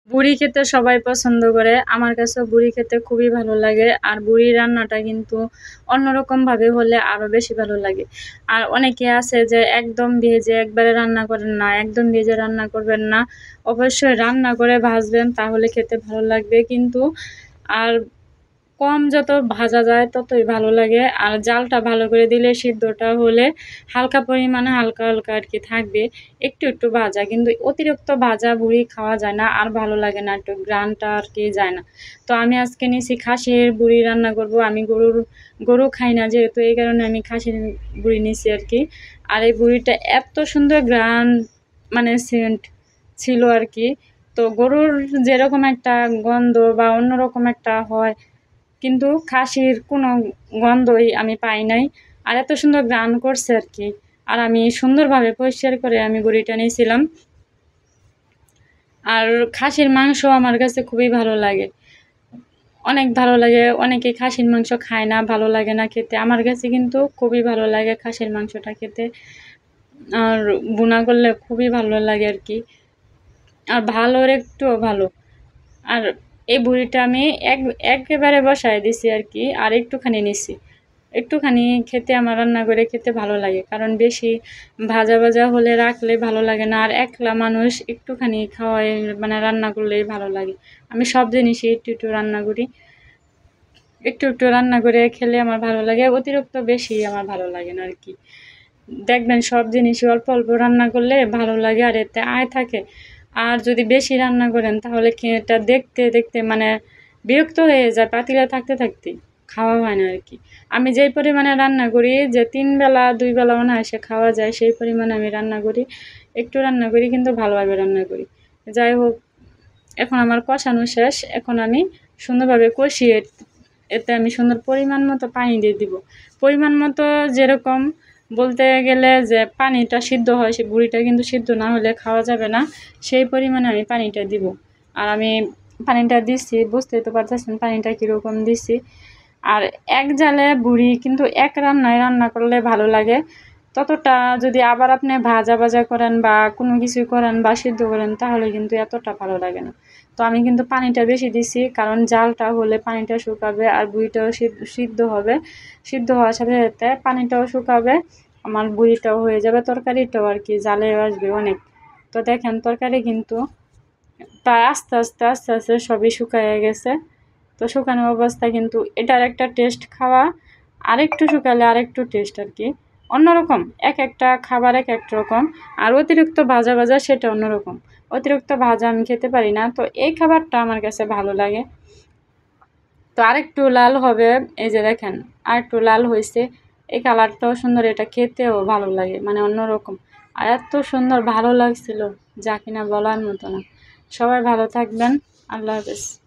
বুড়ি খেতে সবাই পছন্দ করে। আমার কাছেও বুড়ি খেতে খুবই ভালো লাগে। আর বুড়ি রান্নাটা কিন্তু অন্যরকম ভাবে হলে আরো বেশি ভালো লাগে। আর অনেকে আছে যে একদম ভেজে একবারে রান্না করেন না, একদম ভেজে রান্না করবেন না। অবশ্যই রান্না করে ভাজবেন, তাহলে খেতে ভালো লাগবে। কিন্তু আর কম যত ভাজা যায় ততই ভালো লাগে। আর জালটা ভালো করে দিলে সিদ্ধটা হলে হালকা পরিমাণে হালকা, হালকা আরকি থাকবে। একটু, একটু ভাজা, কিন্তু অতিরিক্ত ভাজা বুড়ি খাওয়া যায় না, আর ভালো লাগে না, একটু ঘ্রাণটা আরকি যায় না। তো আমি আজকে নিছি খাসির বুড়ি রান্না করব। আমি গরু খাই না যেহেতু, এই কারণে আমি খাসির বুড়ি নিছি আরকি। আর এই বুড়িটা এত সুন্দর ঘ্রাণ, মানে সেন্ট ছিল আরকি। তো গরুর যেরকম একটা গন্ধ বা অন্যরকম একটা হয়, কিন্তু খাসির কোনো গন্ধই আমি পাই নাই। আর এত সুন্দর ঘ্রাণ করছে আরকি। আর আমি সুন্দরভাবে পরিষ্কার করে আমি বুড়িটা নিয়েছিলাম। আর খাসির মাংস আমার কাছে খুবই ভালো লাগে। অনেক ভালো লাগে। অনেকে খাসির মাংস খায় না, ভালো লাগে না খেতে। আমার কাছে কিন্তু খুবই ভালো লাগে খাসির মাংসটা খেতে। আর ভুনা করলে খুবই ভালো লাগে আরকি। আর ভালোর একটুও ভালো। আর এই বুড়িটা আমি একেবারে বসায় দিছি আরকি, আর একটুখানি নিছি। একটুখানি খেতে আমার রান্না করে খেতে ভালো লাগে। কারণ বেশি ভাজা, ভাজা হলে রাখলে ভালো লাগে না। আর একলা মানুষ একটুখানি খাওয়াই, মানে রান্না করলেই ভালো লাগে। আমি সব জিনিসই একটু, একটু রান্না করি। একটু, একটু রান্না করে খেলে আমার ভালো লাগে। অতিরিক্ত বেশি আমার ভালো লাগে না আরকি। দেখবেন সব জিনিসই অল্প, অল্প রান্না করলে ভালো লাগে, আর এতে আয় থাকে। আর যদি বেশি রান্না করেন তাহলে এটা দেখতে, দেখতে মানে বিরক্ত হয়ে যায় পাতিলে থাকতে, থাকতেই। খাওয়া হয় না আরকি। আমি যেই পরিমাণে রান্না করি, যে ৩ বেলা ২ বেলা অনায়াসে খাওয়া যায়, সেই পরিমাণে আমি রান্না করি। একটু রান্না করি কিন্তু ভালোভাবে রান্না করি। যাই হোক, এখন আমার কষানো শেষ। এখন আমি সুন্দরভাবে কষিয়ে এতে আমি সুন্দর পরিমাণ মতো পানি দিয়ে দিব। পরিমাণ মতো যেরকম বলতে গেলে যে পানিটা সিদ্ধ হয়, সেই বুড়িটা কিন্তু সিদ্ধ না হলে খাওয়া যাবে না। সেই পরিমাণে আমি পানিটা দিব। আর আমি পানিটা দিচ্ছি, বুঝতেই তো পারতেছেন পানিটা কীরকম দিচ্ছি। আর এক জালে বুড়ি কিন্তু এক রান্নায় রান্না করলে ভালো লাগে। ততটা যদি আবার আপনি ভাজা, ভাজা করেন বা কোনো কিছু করেন বা সিদ্ধ করেন, তাহলে কিন্তু এতটা ভালো লাগে না। তো আমি কিন্তু পানিটা বেশি দিছি, কারণ জালটা হলে পানিটা শুকাবে আর বুড়িটাও সিদ্ধ হবে। সিদ্ধ হওয়ার সাথে, সাথে পানিটাও শুকাবে। আমার বুড়িটাও হয়ে যাবে, তরকারিটাও আরকি জালে আসবে অনেক। তো দেখেন তরকারি কিন্তু প্রায় আস্তে, আস্তে, আস্তে, আস্তে সবই শুকায়ে গেছে। তো শুকানো অবস্থায় কিন্তু এটার একটা টেস্ট, খাওয়া আরেকটু শুকালে আরেকটু টেস্ট আরকি। অন্যরকম, একেকটা খাবার একেক রকম। আর অতিরিক্ত ভাজা, ভাজা সেটা অন্যরকম। অতিরিক্ত ভাজা আমি খেতে পারি না। তো এই খাবারটা আমার কাছে ভালো লাগে। তো আরেকটু লাল হবে, এই যে দেখেন আরেকটু লাল হইছে। এই কালারটাও সুন্দর, এটা খেতেও ভালো লাগে, মানে অন্যরকম। আর এত সুন্দর ভালো লাগছিল, যা কিনা বলার মতো না। সবাই ভালো থাকবেন। আল্লাহ হাফেজ।